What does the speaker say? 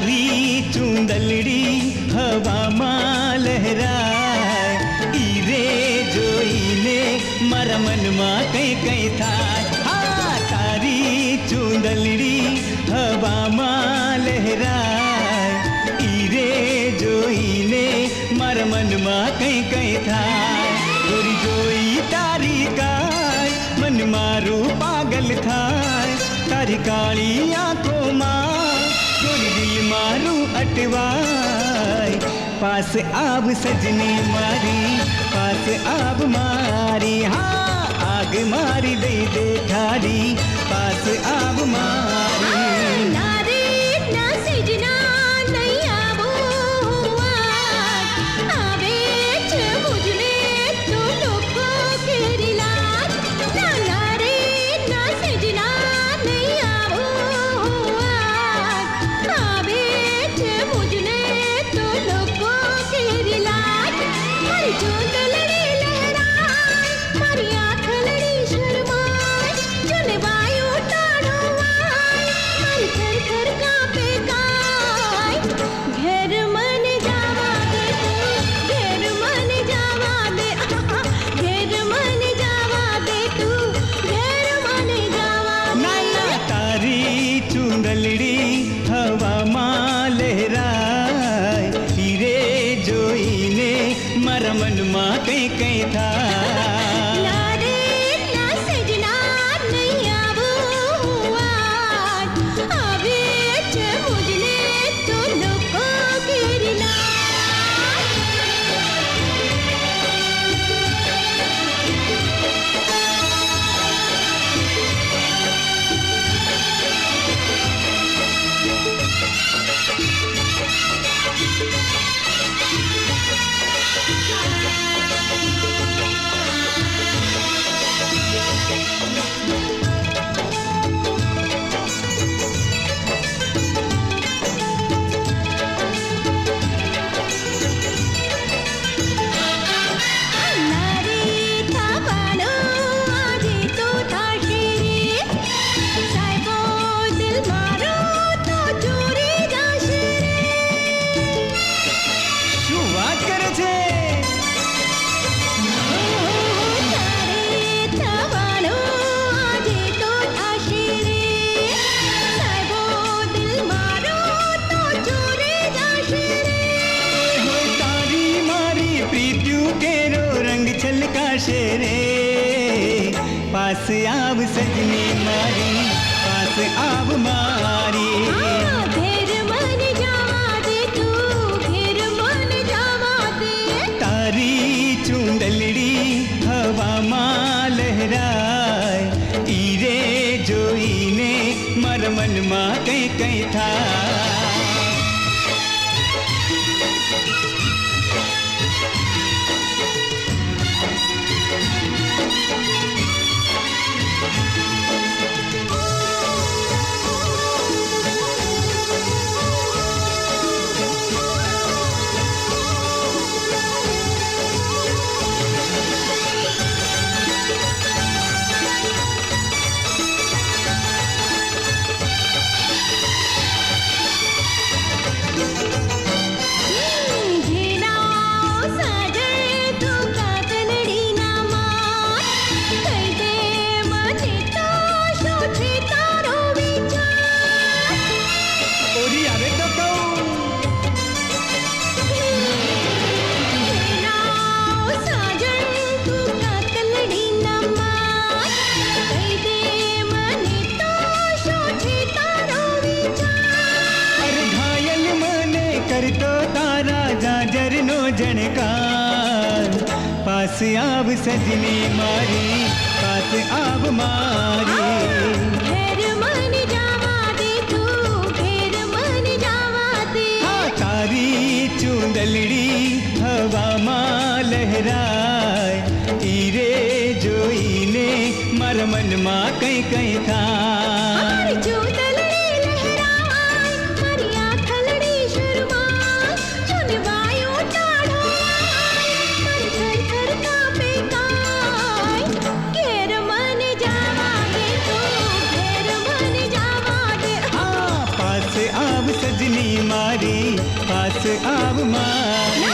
તારી ચૂંદલડી હવામાં લહેરાય, ઈ રે જોઈને મારા મનમાં કંઈ કંઈ થાય. હા, તારી ચૂંદલડી હવામાં લહેરાય, ઈ રે જોઈને મારા મનમાં કંઈ કંઈ થાય. ગોરી જોઈ તારી કાય મન મારું પાગલ થાય, તારી કાળી આંખોમાં ગોરી દિલ મારું અટવાય. પાસ આવ સજની મારી, પાસ આવ મારી, હા આગ મારી દઈ દે ઠારી, પાસ આવ મારી. નારી ના સજના નહીં આવો આવે છે મુજને તો લોકો કેરી લાજ. નારી ના સજના નહીં આવો આવે છે મુજને તો લોકો કેરી લાજ. મારી ચૂંદલડી લહેરાય, મારી આંખલડી શરમાય, જોને વાયુ ટાળો વાય, મારી થર થર કાંપે કાય. ઘેર મને જાવા દે તું, ઘેર મને જાવા દે, ઘેર મને જાવા દે તું, ઘેર મને જાવા દે. ના ના, તારી ચૂંદલડી હવામાં લહેરાય, ઈ રે જોઈને મારા મનમાં કંઈ કંઈ થાય. નારી ના સજના નહીં આવો આવે છે મુજને તો લોકો કેરી લાજ. નારી થવાનો આજે તો થાશે રે, સાહેબો દિલ મારો તો ચોરી જશે રે. શું વાત કરે છે? નારી થવાનો આજે તો થાશે રે, સાહેબો દિલ મારો તો ચોરી જશે રે. હોય તારી મારી પ્રીત્યું કેરો રંગ છલકાશે રે. પાસ આવ સજની મારી, પાસ આવ મારી. ઘેર મને જાવા દે તું, ઘેર મને જાવા દે. તારી ચૂંદલડી હવામાં લહેરાય, ઈ રે જોઈને મારા મનમાં કંઈ કંઈ થાય. ઘેરાવ સાજે તું કાતલડી ના માર, કહી દે મને તો શું છે તારો વિચાર. ઓરી આવે તો કહું. ઘેરાવ સાજે તું કાતલડી ના માર, કહી દે મને તો શું છે તારો વિચાર. અરે ઘાયલ મને કરતો તારા જાજરનો જણકાર. પાસ આવ સજની મારી, પાસ આવ મારી. ઘેર મને જાવા દે તું, ઘેર મને જાવા દે. હા, તારી ચૂંદલડી હવામાં લહેરાય, ઈ રે જોઈને મારા મનમાં કંઈ કંઈ થાય. મારી ચૂંદલડી લહેરાય, મારી આંખલડી શરમાય, જોને વાયુ ટાળો વાય, મારી થર થર કાંપે કાય. ઘેર મને જાવા દે તું, ઘેર મને જાવા દે. હા, પાસ આવ સજની મારી. पास आव माँ